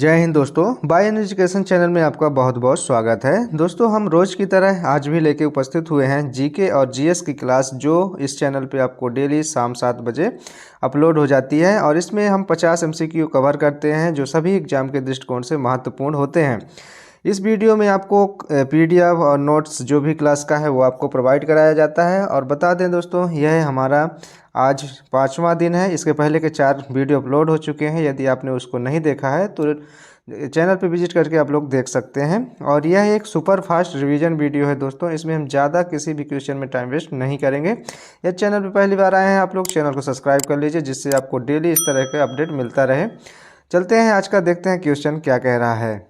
जय हिंद दोस्तों, bye education channel में आपका बहुत बहुत स्वागत है। दोस्तों, हम रोज़ की तरह आज भी लेके उपस्थित हुए हैं जीके और जीएस की क्लास, जो इस चैनल पे आपको डेली शाम 7 बजे अपलोड हो जाती है। और इसमें हम 50 एमसीक्यू कवर करते हैं जो सभी एग्जाम के दृष्टिकोण से महत्वपूर्ण होते हैं। इस वीडियो में आपको पीडीएफ और नोट्स जो भी क्लास का है वो आपको प्रोवाइड कराया जाता है। और बता दें दोस्तों, यह हमारा आज 5वां दिन है। इसके पहले के 4 वीडियो अपलोड हो चुके हैं। यदि आपने उसको नहीं देखा है तो चैनल पे विजिट करके आप लोग देख सकते हैं। और यह एक सुपर फास्ट रिवीजन वीडियो है दोस्तों। इसमें हम ज़्यादा किसी भी क्वेश्चन में टाइम वेस्ट नहीं करेंगे। यदि चैनल पे पहली बार आए हैं आप लोग, चैनल को सब्सक्राइब कर लीजिए, जिससे आपको डेली इस तरह के अपडेट मिलता रहे। चलते हैं आज का, देखते हैं क्वेश्चन क्या कह रहा है।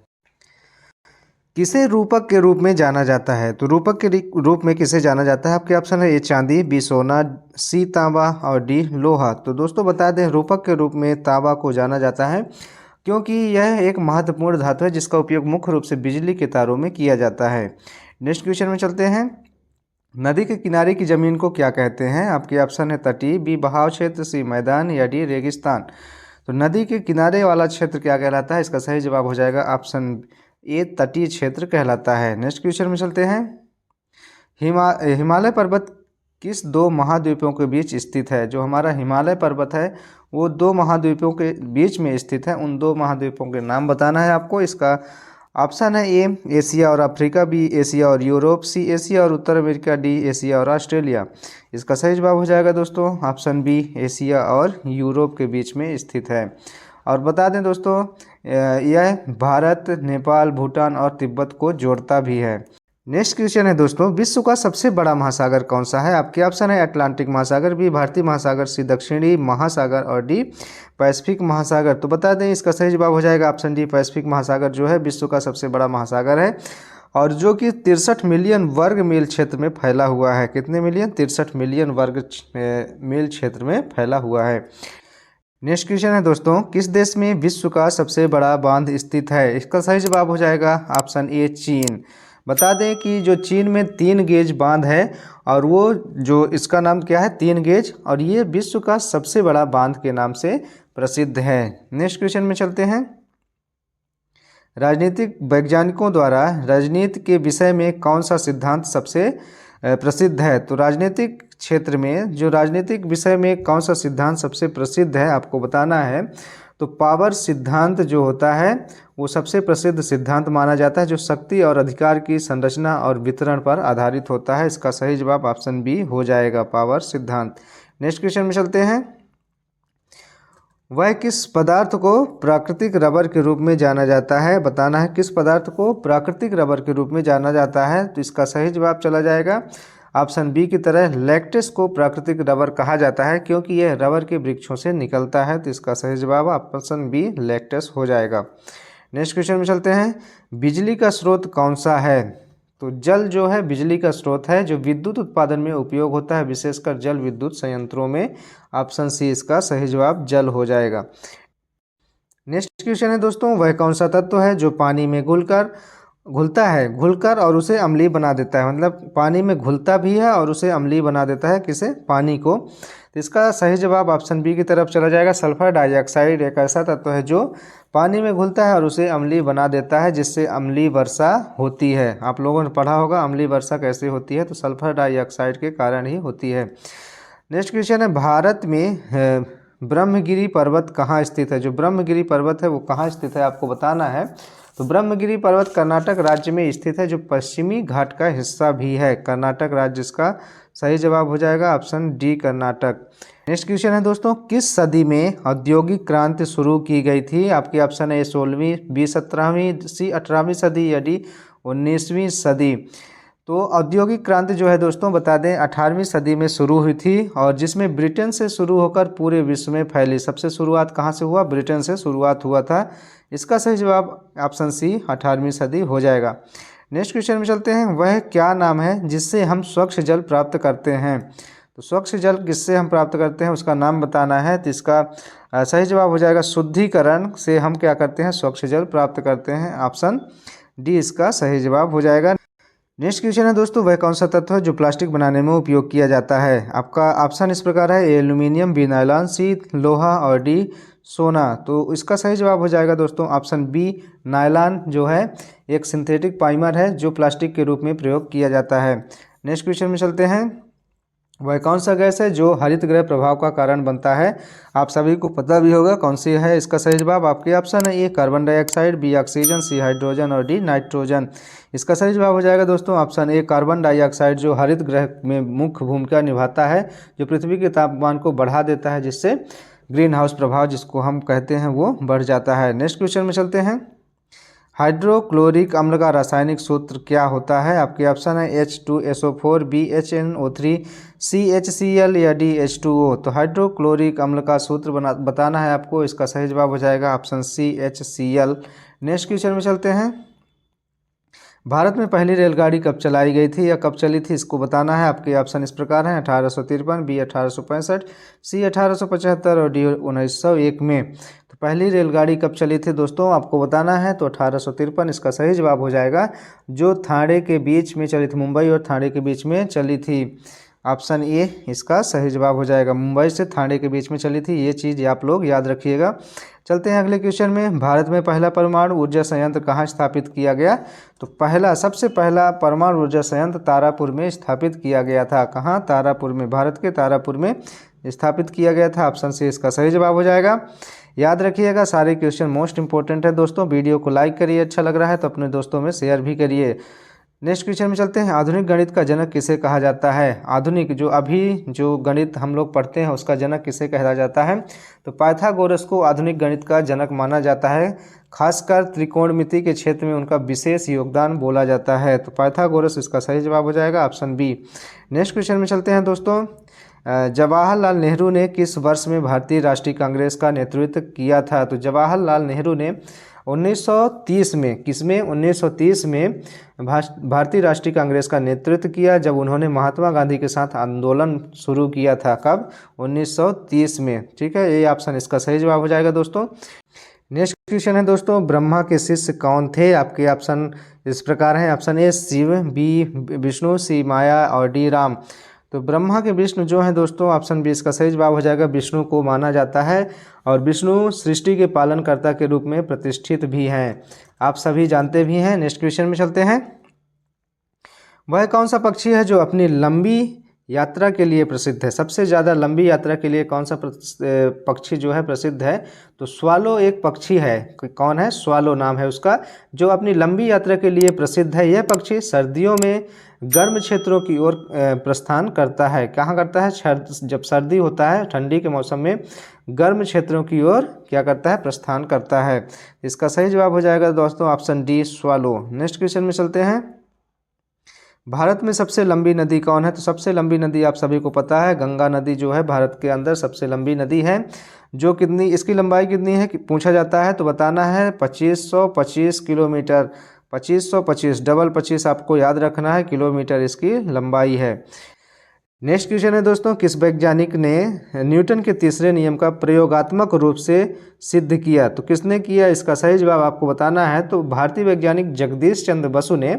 किसे रूपक के रूप में जाना जाता है? तो रूपक के रूप में किसे जाना जाता है? आपके ऑप्शन है ए चांदी, बी सोना, सी तांबा और डी लोहा। तो दोस्तों बता दें, रूपक के रूप में तांबा को जाना जाता है क्योंकि यह एक महत्वपूर्ण धातु है जिसका उपयोग मुख्य रूप से बिजली के तारों में किया जाता है। नेक्स्ट क्वेश्चन में चलते हैं। नदी के किनारे की जमीन को क्या कहते हैं? आपके ऑप्शन है तटीय, बी बहाव क्षेत्र, सी मैदान या डी रेगिस्तान। तो नदी के किनारे वाला क्षेत्र क्या कहलाता है? इसका सही जवाब हो जाएगा ऑप्शन ए, तटीय क्षेत्र कहलाता है। नेक्स्ट क्वेश्चन में चलते हैं। हिमालय पर्वत किस 2 महाद्वीपों के बीच स्थित है? जो हमारा हिमालय पर्वत है वो 2 महाद्वीपों के बीच में स्थित है। उन 2 महाद्वीपों के नाम बताना है आपको। इसका ऑप्शन है ए एशिया और अफ्रीका, बी एशिया और यूरोप, सी एशिया और उत्तर अमेरिका, डी एशिया और ऑस्ट्रेलिया। इसका सही जवाब हो जाएगा दोस्तों ऑप्शन बी, एशिया और यूरोप के बीच में स्थित है। और बता दें दोस्तों, यह भारत, नेपाल, भूटान और तिब्बत को जोड़ता भी है। नेक्स्ट क्वेश्चन है दोस्तों, विश्व का सबसे बड़ा महासागर कौन सा है? आपके ऑप्शन है अटलांटिक महासागर, बी भारतीय महासागर, सी दक्षिणी महासागर और डी पैसिफिक महासागर। तो बता दें, इसका सही जवाब हो जाएगा ऑप्शन डी, पैसिफिक महासागर जो है विश्व का सबसे बड़ा महासागर है और जो कि 63 मिलियन वर्ग मील क्षेत्र में फैला हुआ है। कितने मिलियन? 63 मिलियन वर्ग मील क्षेत्र में फैला हुआ है। नेक्स्ट क्वेश्चन है दोस्तों, किस देश में विश्व का सबसे बड़ा बांध स्थित है? इसका सही जवाब हो जाएगा ऑप्शन ए, चीन। बता दें कि जो चीन में 3 गेज बांध है और वो जो इसका नाम क्या है, 3 गेज, और ये विश्व का सबसे बड़ा बांध के नाम से प्रसिद्ध है। नेक्स्ट क्वेश्चन में चलते हैं। राजनीतिक वैज्ञानिकों द्वारा राजनीति के विषय में कौन सा सिद्धांत सबसे प्रसिद्ध है? तो राजनीतिक क्षेत्र में जो राजनीतिक विषय में कौन सा सिद्धांत सबसे प्रसिद्ध है आपको बताना है। तो पावर सिद्धांत जो होता है वो सबसे प्रसिद्ध सिद्धांत माना जाता है, जो शक्ति और अधिकार की संरचना और वितरण पर आधारित होता है। इसका सही जवाब ऑप्शन बी हो जाएगा, पावर सिद्धांत। नेक्स्ट क्वेश्चन में चलते हैं। वह किस पदार्थ को प्राकृतिक रबर के रूप में जाना जाता है? बताना है किस पदार्थ को प्राकृतिक रबर के रूप में जाना जाता है। तो इसका सही जवाब चला जाएगा ऑप्शन बी की तरह, लैक्टेस को प्राकृतिक रबर कहा जाता है क्योंकि यह रबर के वृक्षों से निकलता है। तो इसका सही जवाब ऑप्शन बी, लैक्टेस हो जाएगा। नेक्स्ट क्वेश्चन में चलते हैं। बिजली का स्रोत कौन सा है? तो जल जो है बिजली का स्रोत है जो विद्युत उत्पादन में उपयोग होता है, विशेषकर जल विद्युत संयंत्रों में। ऑप्शन सी इसका सही जवाब जल हो जाएगा। नेक्स्ट क्वेश्चन है दोस्तों, वह कौन सा तत्व है जो पानी में घुलकर और उसे अम्लीय बना देता है? मतलब पानी में घुलता भी है और उसे अम्लीय बना देता है, किसे? पानी को। तो इसका सही जवाब ऑप्शन बी की तरफ चला जाएगा। सल्फर डाइऑक्साइड एक ऐसा तत्व है जो पानी में घुलता है और उसे अम्लीय बना देता है, जिससे अम्लीय वर्षा होती है। आप लोगों ने पढ़ा होगा अम्लीय वर्षा कैसे होती है, तो सल्फर डाइऑक्साइड के कारण ही होती है। नेक्स्ट क्वेश्चन है, भारत में ब्रह्मगिरी पर्वत कहाँ स्थित है? जो ब्रह्मगिरी पर्वत है वो कहाँ स्थित है आपको बताना है। तो ब्रह्मगिरी पर्वत कर्नाटक राज्य में स्थित है, जो पश्चिमी घाट का हिस्सा भी है। कर्नाटक राज्य इसका सही जवाब हो जाएगा option D, Karnataka. Next question है दोस्तों, किस सदी में औद्योगिक क्रांति शुरू की गई थी? आपके ऑप्शन है 16वीं, बी 17वीं, सी 18वीं सदी या डी 19वीं सदी। तो औद्योगिक क्रांति जो है दोस्तों बता दें 18वीं सदी में शुरू हुई थी और जिसमें ब्रिटेन से शुरू होकर पूरे विश्व में फैली। सबसे शुरुआत कहाँ से हुआ? ब्रिटेन से शुरुआत हुआ था। इसका सही जवाब ऑप्शन सी, 18वीं सदी हो जाएगा। नेक्स्ट क्वेश्चन में चलते हैं। वह क्या नाम है जिससे हम स्वच्छ जल प्राप्त करते हैं? तो स्वच्छ जल किससे हम प्राप्त करते हैं उसका नाम बताना है। तो इसका सही जवाब हो जाएगा शुद्धिकरण से हम क्या करते हैं? स्वच्छ जल प्राप्त करते हैं। ऑप्शन डी इसका सही जवाब हो जाएगा। नेक्स्ट क्वेश्चन है दोस्तों, वह कौन सा तत्व है जो प्लास्टिक बनाने में उपयोग किया जाता है? आपका ऑप्शन इस प्रकार है, ए एल्यूमिनियम, बी नायलॉन, सी लोहा और डी सोना। तो इसका सही जवाब हो जाएगा दोस्तों ऑप्शन बी, नायलॉन जो है एक सिंथेटिक पॉलीमर है जो प्लास्टिक के रूप में प्रयोग किया जाता है। नेक्स्ट क्वेश्चन में चलते हैं। वह कौन सा गैस है जो हरित गृह प्रभाव का कारण बनता है? आप सभी को पता भी होगा कौन सी है। इसका सही जवाब आपके ऑप्शन है ए carbon dioxide, B oxygen, C hydrogen और डी नाइट्रोजन। इसका सही जवाब हो जाएगा दोस्तों ऑप्शन ए कार्बन डाइऑक्साइड, जो हरित गृह में मुख्य भूमिका निभाता है, जो पृथ्वी के तापमान को बढ़ा देता है, जिससे ग्रीन हाउस प्रभाव जिसको हम कहते हैं वो बढ़ जाता है। नेक्स्ट क्वेश्चन में चलते हैं। हाइड्रोक्लोरिक अम्ल का रासायनिक सूत्र क्या होता है? आपके ऑप्शन है H2SO4, BHNO3, CHCl या DH2O। तो हाइड्रोक्लोरिक अम्ल का सूत्र बताना है आपको। इसका सही जवाब हो जाएगा option C, HCl। Next question में चलते हैं। भारत में पहली रेलगाड़ी कब चलाई गई थी या कब चली थी, इसको बताना है। आपके ऑप्शन इस प्रकार हैं 1853, बी 1865, सी 1875 और डी 1901 में। तो पहली रेलगाड़ी कब चली थी दोस्तों आपको बताना है। तो 1853 इसका सही जवाब हो जाएगा, जो थाने के बीच में चली थी, मुंबई और थाने के बीच में चली थी। ऑप्शन ए इसका सही जवाब हो जाएगा, मुंबई से थाने के बीच में चली थी। ये चीज़ आप लोग याद रखिएगा। चलते हैं अगले क्वेश्चन में। भारत में पहला परमाणु ऊर्जा संयंत्र कहाँ स्थापित किया गया? तो सबसे पहला परमाणु ऊर्जा संयंत्र तारापुर में स्थापित किया गया था। कहाँ? तारापुर में, भारत के तारापुर में स्थापित किया गया था। ऑप्शन सी इसका सही जवाब हो जाएगा। याद रखिएगा, सारे क्वेश्चन मोस्ट इंपॉर्टेंट है दोस्तों। वीडियो को लाइक करिए, अच्छा लग रहा है तो अपने दोस्तों में शेयर भी करिए। नेक्स्ट क्वेश्चन में चलते हैं। आधुनिक गणित का जनक किसे कहा जाता है? आधुनिक जो गणित हम लोग पढ़ते हैं उसका जनक किसे कहा जाता है? तो पाइथागोरस को आधुनिक गणित का जनक माना जाता है। खासकर त्रिकोणमिति के क्षेत्र में उनका विशेष योगदान बोला जाता है। तो पाइथागोरस इसका सही जवाब हो जाएगा ऑप्शन बी। नेक्स्ट क्वेश्चन में चलते हैं दोस्तों। जवाहरलाल नेहरू ने किस वर्ष में भारतीय राष्ट्रीय कांग्रेस का नेतृत्व किया था? तो जवाहरलाल नेहरू ने 1930 में, किसमें? 1930 में भारतीय राष्ट्रीय कांग्रेस का नेतृत्व किया, जब उन्होंने महात्मा गांधी के साथ आंदोलन शुरू किया था। कब? 1930 में। ठीक है, ये ऑप्शन इसका सही जवाब हो जाएगा दोस्तों। नेक्स्ट क्वेश्चन है दोस्तों। ब्रह्मा के शिष्य कौन थे? आपके ऑप्शन इस प्रकार हैं। Option A Shiva, B Vishnu, C Maya और डी राम। तो ब्रह्मा के विष्णु जो है दोस्तों, ऑप्शन बी इसका सही जवाब हो जाएगा। विष्णु को माना जाता है और विष्णु सृष्टि के पालनकर्ता के रूप में प्रतिष्ठित भी हैं, आप सभी जानते भी हैं। नेक्स्ट क्वेश्चन में चलते हैं। वह कौन सा पक्षी है जो अपनी लंबी यात्रा के लिए प्रसिद्ध है? सबसे ज़्यादा लंबी यात्रा के लिए कौन सा पक्षी जो है प्रसिद्ध है? तो स्वालो एक पक्षी है। कौन है? स्वालो नाम है उसका, जो अपनी लंबी यात्रा के लिए प्रसिद्ध है। यह पक्षी सर्दियों में गर्म क्षेत्रों की ओर प्रस्थान करता है। कहाँ करता है? जब सर्दी होता है, ठंडी के मौसम में गर्म क्षेत्रों की ओर क्या करता है? प्रस्थान करता है। इसका सही जवाब हो जाएगा दोस्तों option D, swallow. Next question में चलते हैं। भारत में सबसे लंबी नदी कौन है? तो सबसे लंबी नदी आप सभी को पता है, गंगा नदी जो है भारत के अंदर सबसे लंबी नदी है। जो कितनी, इसकी लंबाई कितनी है पूछा जाता है तो बताना है 2525 किलोमीटर। 2525 डबल 25 आपको याद रखना है, किलोमीटर इसकी लंबाई है। नेक्स्ट क्वेश्चन है दोस्तों। किस वैज्ञानिक ने न्यूटन के तीसरे नियम का प्रयोगात्मक रूप से सिद्ध किया? तो किसने किया? इसका सही जवाब आपको बताना है। तो भारतीय वैज्ञानिक जगदीश चंद्र बसु ने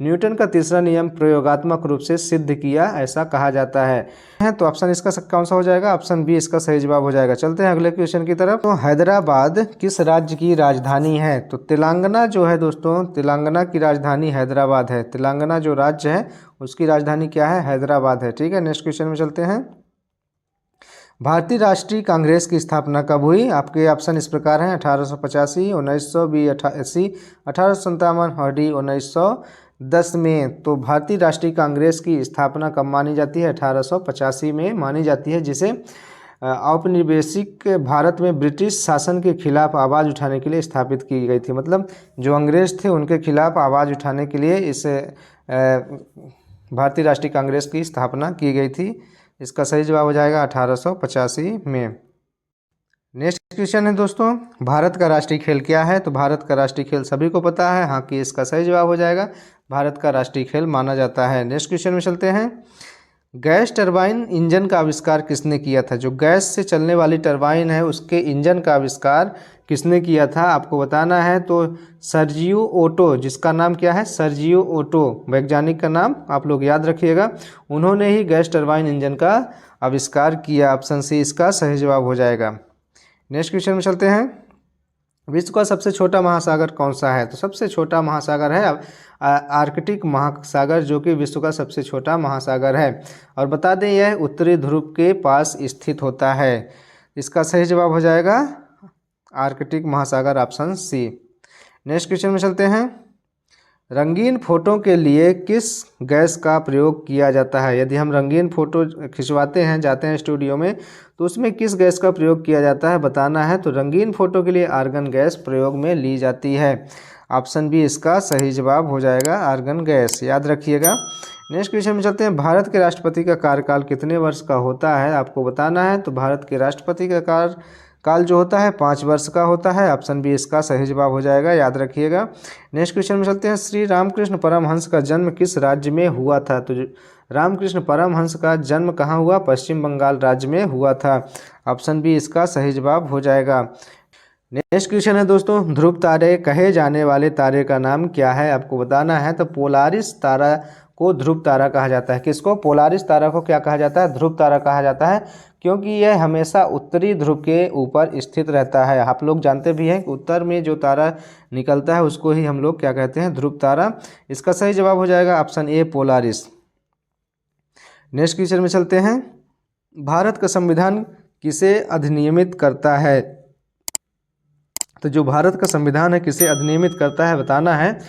न्यूटन का तीसरा नियम प्रयोगात्मक रूप से सिद्ध किया, ऐसा कहा जाता है। तो ऑप्शन इसका कौन सा हो जाएगा? ऑप्शन बी इसका सही जवाब हो जाएगा। चलते हैं अगले क्वेश्चन की तरफ। तो हैदराबाद किस राज्य की राजधानी है? तो तेलंगाना जो है दोस्तों, तेलंगाना की राजधानी हैदराबाद है। तेलंगाना जो राज्य है उसकी राजधानी क्या है? हैदराबाद है। ठीक है, नेक्स्ट क्वेश्चन में चलते हैं। भारतीय राष्ट्रीय कांग्रेस की स्थापना कब हुई? आपके ऑप्शन इस प्रकार हैं 1885, 1900, बी 88, 1857 और डी 1910 में। तो भारतीय राष्ट्रीय कांग्रेस की स्थापना कब मानी जाती है? 1885 में मानी जाती है, जिसे औपनिवेशिक भारत में ब्रिटिश शासन के खिलाफ आवाज़ उठाने के लिए स्थापित की गई थी। मतलब जो अंग्रेज थे उनके खिलाफ आवाज़ उठाने के लिए इस भारतीय राष्ट्रीय कांग्रेस की स्थापना की गई थी। इसका सही जवाब हो जाएगा 1885 में। नेक्स्ट क्वेश्चन है दोस्तों। भारत का राष्ट्रीय खेल क्या है? तो भारत का राष्ट्रीय खेल सभी को पता है, हॉकी इसका सही जवाब हो जाएगा। भारत का राष्ट्रीय खेल माना जाता है। नेक्स्ट क्वेश्चन में चलते हैं। गैस टरबाइन इंजन का आविष्कार किसने किया था? जो गैस से चलने वाली टरबाइन है उसके इंजन का आविष्कार किसने किया था आपको बताना है। तो सर्जियो ओटो, जिसका नाम क्या है? सर्जियो ओटो, वैज्ञानिक का नाम आप लोग याद रखिएगा। उन्होंने ही गैस टरबाइन इंजन का आविष्कार किया। ऑप्शन सी इसका सही जवाब हो जाएगा। नेक्स्ट क्वेश्चन में चलते हैं। विश्व का सबसे छोटा महासागर कौन सा है? तो सबसे छोटा महासागर है आर्कटिक महासागर, जो कि विश्व का सबसे छोटा महासागर है। और बता दें यह उत्तरी ध्रुव के पास स्थित होता है। इसका सही जवाब हो जाएगा आर्कटिक महासागर, ऑप्शन सी। नेक्स्ट क्वेश्चन में चलते हैं। रंगीन फोटो के लिए किस गैस का प्रयोग किया जाता है? यदि हम रंगीन फोटो खिंचवाते हैं, जाते हैं स्टूडियो में, तो उसमें किस गैस का प्रयोग किया जाता है बताना है। तो रंगीन फोटो के लिए आर्गन गैस प्रयोग में ली जाती है। ऑप्शन बी इसका सही जवाब हो जाएगा, आर्गन गैस, याद रखिएगा। नेक्स्ट क्वेश्चन में चलते हैं। भारत के राष्ट्रपति का कार्यकाल कितने वर्ष का होता है? आपको बताना है। तो भारत के राष्ट्रपति का कार्यकाल जो होता है 5 वर्ष का होता है। ऑप्शन बी इसका सही जवाब हो जाएगा, याद रखिएगा। नेक्स्ट क्वेश्चन में चलते हैं। श्री रामकृष्ण परमहंस का जन्म किस राज्य में हुआ था? तो रामकृष्ण परमहंस का जन्म कहाँ हुआ? पश्चिम बंगाल राज्य में हुआ था। ऑप्शन बी इसका सही जवाब हो जाएगा। नेक्स्ट क्वेश्चन है दोस्तों। ध्रुव तारे कहे जाने वाले तारे का नाम क्या है? आपको बताना है। तो पोलारिस तारा को ध्रुव तारा कहा जाता है। किसको? पोलारिस तारा को क्या कहा जाता है? ध्रुव तारा कहा जाता है, क्योंकि यह हमेशा उत्तरी ध्रुव के ऊपर स्थित रहता है। आप लोग जानते भी हैं कि उत्तर में जो तारा निकलता है उसको ही हम लोग क्या कहते हैं? ध्रुव तारा। इसका सही जवाब हो जाएगा option A, Polaris. Next question में चलते हैं। भारत का संविधान किसे अधिनियमित करता है? तो जो भारत का संविधान है किसे अधिनियमित करता है बताना है।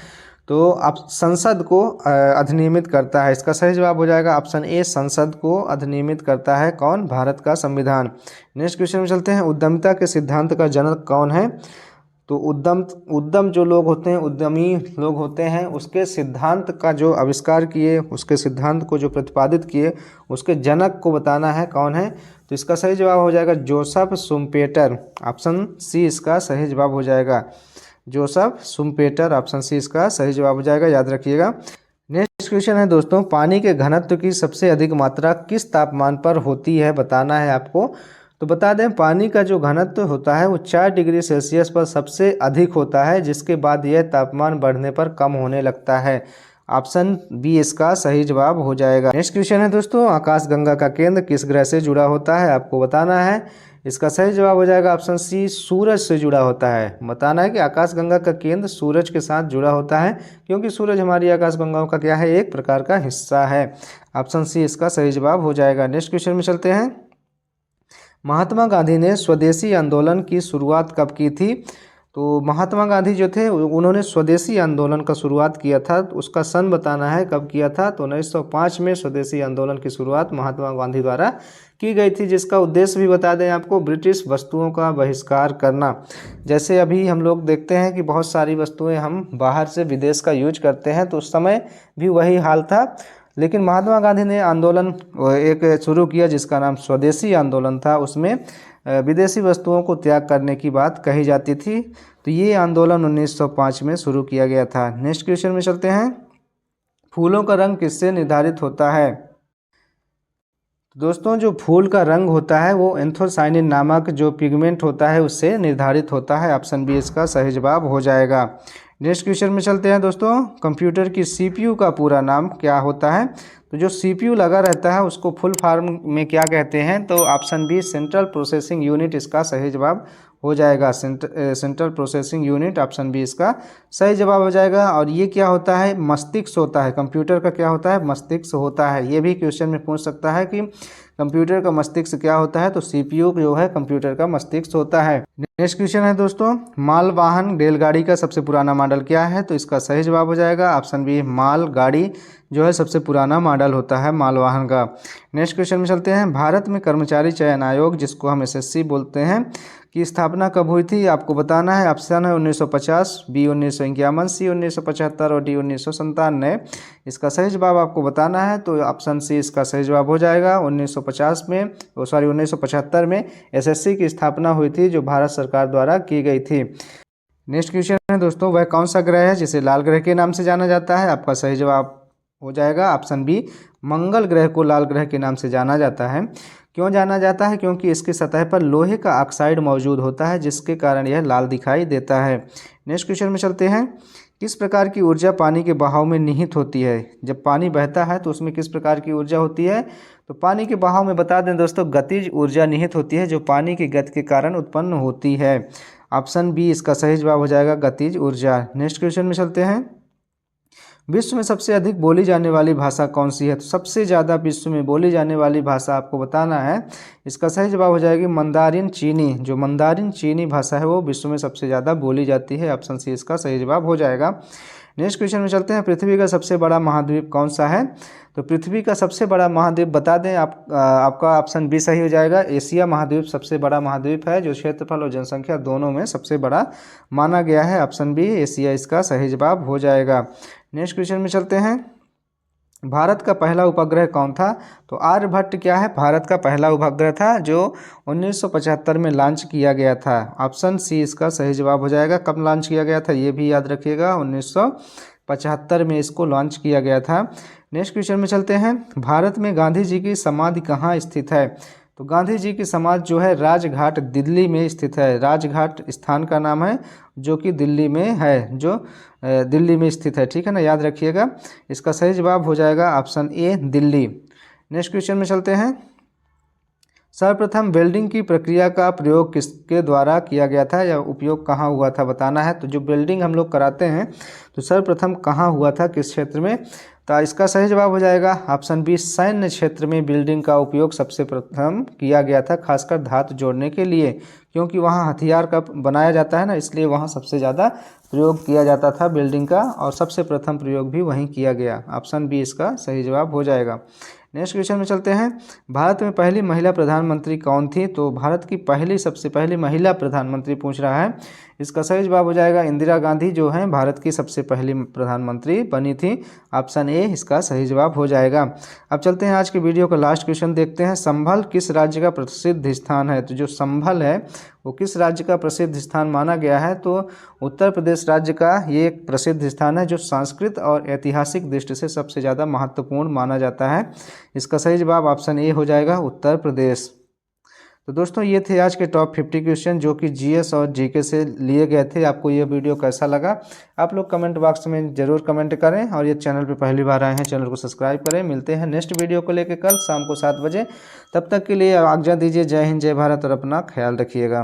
तो आप संसद को अधिनियमित करता है। इसका सही जवाब हो जाएगा ऑप्शन ए, संसद को अधिनियमित करता है कौन? भारत का संविधान। नेक्स्ट क्वेश्चन में चलते हैं। उद्यमिता के सिद्धांत का जनक कौन है? तो उद्यम जो लोग होते हैं, उद्यमी लोग होते हैं, उसके सिद्धांत का जो आविष्कार किए, उसके सिद्धांत को जो प्रतिपादित किए, उसके जनक को बताना है कौन है। तो इसका सही जवाब हो जाएगा जोसेफ शुम्पेटर। ऑप्शन सी इसका सही जवाब हो जाएगा, जोसेफ शुम्पेटर। ऑप्शन सी इसका सही जवाब हो जाएगा, याद रखिएगा। नेक्स्ट क्वेश्चन है दोस्तों। पानी के घनत्व की सबसे अधिक मात्रा किस तापमान पर होती है बताना है आपको। तो बता दें पानी का जो घनत्व होता है वो 4 डिग्री सेल्सियस पर सबसे अधिक होता है, जिसके बाद यह तापमान बढ़ने पर कम होने लगता है। ऑप्शन बी इसका सही जवाब हो जाएगा। नेक्स्ट क्वेश्चन है दोस्तों। आकाशगंगा का केंद्र किस ग्रह से जुड़ा होता है? आपको बताना है। इसका सही जवाब हो जाएगा ऑप्शन सी, सूरज से जुड़ा होता है। बताना है कि आकाशगंगा का केंद्र सूरज के साथ जुड़ा होता है, क्योंकि सूरज हमारी आकाशगंगाओं का क्या है? एक प्रकार का हिस्सा है। ऑप्शन सी इसका सही जवाब हो जाएगा। नेक्स्ट क्वेश्चन में चलते हैं। महात्मा गांधी ने स्वदेशी आंदोलन की शुरुआत कब की थी? तो महात्मा गांधी जो थे उन्होंने स्वदेशी आंदोलन का शुरुआत किया था। तो उसका सन बताना है कब किया था। तो 1905 में स्वदेशी आंदोलन की शुरुआत महात्मा गांधी द्वारा की गई थी, जिसका उद्देश्य भी बता दें आपको, ब्रिटिश वस्तुओं का बहिष्कार करना। जैसे अभी हम लोग देखते हैं कि बहुत सारी वस्तुएं हम बाहर से विदेश का यूज करते हैं, तो उस समय भी वही हाल था। लेकिन महात्मा गांधी ने आंदोलन एक शुरू किया जिसका नाम स्वदेशी आंदोलन था। उसमें विदेशी वस्तुओं को त्याग करने की बात कही जाती थी। तो ये आंदोलन 1905 में शुरू किया गया था। नेक्स्ट क्वेश्चन में चलते हैं। फूलों का रंग किससे निर्धारित होता है? दोस्तों जो फूल का रंग होता है वो एंथोसाइनिन नामक जो पिगमेंट होता है उससे निर्धारित होता है। ऑप्शन बी इसका सही जवाब हो जाएगा। नेक्स्ट क्वेश्चन में चलते हैं दोस्तों। कंप्यूटर की सीपीयू का पूरा नाम क्या होता है? तो जो सीपीयू लगा रहता है उसको फुल फॉर्म में क्या कहते हैं? तो option B central processing unit इसका सही जवाब हो जाएगा। Central processing unit, option B इसका सही जवाब हो जाएगा। और ये क्या होता है? मस्तिष्क होता है। कंप्यूटर का क्या होता है? मस्तिष्क होता है। ये भी क्वेश्चन में पूछ सकता है कि कंप्यूटर का मस्तिष्क क्या होता है? तो सीपीयू जो है कंप्यूटर का मस्तिष्क होता है। नेक्स्ट क्वेश्चन है दोस्तों। मालवाहन रेलगाड़ी का सबसे पुराना मॉडल क्या है? तो इसका सही जवाब हो जाएगा ऑप्शन बी, मालगाड़ी जो है सबसे पुराना मॉडल होता है मालवाहन का। नेक्स्ट क्वेश्चन में चलते हैं। भारत में कर्मचारी चयन आयोग, जिसको हम एसएससी बोलते हैं, की स्थापना कब हुई थी? आपको बताना है। ऑप्शन है 1950, बी 1951, सी 1975 और डी 1997। इसका सही जवाब आपको बताना है। तो ऑप्शन सी इसका सही जवाब हो जाएगा। 1975 में एसएससी की स्थापना हुई थी, जो भारत सरकार द्वारा की गई थी। नेक्स्ट क्वेश्चन है दोस्तों। वह कौन सा ग्रह है जिसे लाल ग्रह के नाम से जाना जाता है? आपका सही जवाब हो जाएगा ऑप्शन बी, मंगल ग्रह को लाल ग्रह के नाम से जाना जाता है। क्यों जाना जाता है? क्योंकि इसकी सतह पर लोहे का ऑक्साइड मौजूद होता है, जिसके कारण यह लाल दिखाई देता है। नेक्स्ट क्वेश्चन में चलते हैं। किस प्रकार की ऊर्जा पानी के बहाव में निहित होती है? जब पानी बहता है तो उसमें किस प्रकार की ऊर्जा होती है? तो पानी के बहाव में बता दें दोस्तों, गतिज ऊर्जा निहित होती है जो पानी की गति के कारण उत्पन्न होती है। ऑप्शन बी इसका सही जवाब हो जाएगा, गतिज ऊर्जा। नेक्स्ट क्वेश्चन में चलते हैं। विश्व में सबसे अधिक बोली जाने वाली भाषा कौन सी है? तो सबसे ज़्यादा विश्व में बोली जाने वाली भाषा आपको बताना है। इसका सही जवाब हो जाएगी मंदारिन चीनी। जो मंदारिन चीनी भाषा है वो विश्व में सबसे ज़्यादा बोली जाती है। ऑप्शन सी इसका सही जवाब हो जाएगा। नेक्स्ट क्वेश्चन में चलते हैं। पृथ्वी का सबसे बड़ा महाद्वीप कौन सा है? तो पृथ्वी का सबसे बड़ा महाद्वीप बता दें आपका ऑप्शन बी सही हो जाएगा। एशिया महाद्वीप सबसे बड़ा महाद्वीप है जो क्षेत्रफल और जनसंख्या दोनों में सबसे बड़ा माना गया है। ऑप्शन बी एशिया इसका सही जवाब हो जाएगा। नेक्स्ट क्वेश्चन में चलते हैं। भारत का पहला उपग्रह कौन था? तो आर्यभट्ट क्या है? भारत का पहला उपग्रह था जो 1975 में लॉन्च किया गया था। ऑप्शन सी इसका सही जवाब हो जाएगा। कब लॉन्च किया गया था ये भी याद रखिएगा, 1975 में इसको लॉन्च किया गया था। नेक्स्ट क्वेश्चन में चलते हैं। भारत में गांधी जी की समाधि कहाँ स्थित है? तो गांधी जी की समाधि जो है राजघाट दिल्ली में स्थित है। राजघाट स्थान का नाम है जो कि दिल्ली में है, जो दिल्ली में स्थित है। ठीक है ना, याद रखिएगा। इसका सही जवाब हो जाएगा option A Delhi. Next question में चलते हैं। सर्वप्रथम वेल्डिंग की प्रक्रिया का प्रयोग किसके द्वारा किया गया था या उपयोग कहाँ हुआ था बताना है। तो जो वेल्डिंग हम लोग कराते हैं तो सर्वप्रथम कहाँ हुआ था, किस क्षेत्र में? तो इसका सही जवाब हो जाएगा ऑप्शन बी सैन्य क्षेत्र में वेल्डिंग का उपयोग सबसे प्रथम किया गया था, खासकर धातु जोड़ने के लिए, क्योंकि वहाँ हथियार का बनाया जाता है ना, इसलिए वहाँ सबसे ज़्यादा प्रयोग किया जाता था वेल्डिंग का, और सबसे प्रथम प्रयोग भी वहीं किया गया। ऑप्शन बी इसका सही जवाब हो जाएगा। नेक्स्ट क्वेश्चन में चलते हैं। भारत में पहली महिला प्रधानमंत्री कौन थी? तो भारत की सबसे पहली महिला प्रधानमंत्री पूछ रहा है। इसका सही जवाब हो जाएगा इंदिरा गांधी जो हैं भारत की सबसे पहली प्रधानमंत्री बनी थी। ऑप्शन ए इसका सही जवाब हो जाएगा। अब चलते हैं आज के वीडियो का लास्ट क्वेश्चन देखते हैं। संभल किस राज्य का प्रसिद्ध स्थान है? तो जो संभल है वो किस राज्य का प्रसिद्ध स्थान माना गया है? तो उत्तर प्रदेश राज्य का ये एक प्रसिद्ध स्थान है जो सांस्कृतिक और ऐतिहासिक दृष्टि से सबसे ज़्यादा महत्वपूर्ण माना जाता है। इसका सही जवाब ऑप्शन ए हो जाएगा, उत्तर प्रदेश। तो दोस्तों ये थे आज के टॉप 50 क्वेश्चन जो कि जीएस और जीके से लिए गए थे। आपको ये वीडियो कैसा लगा आप लोग कमेंट बॉक्स में ज़रूर कमेंट करें, और ये चैनल पे पहली बार आए हैं चैनल को सब्सक्राइब करें। मिलते हैं नेक्स्ट वीडियो को लेकर कल शाम को 7 बजे। तब तक के लिए आज्ञा दीजिए। जय हिंद, जय भारत और अपना ख्याल रखिएगा।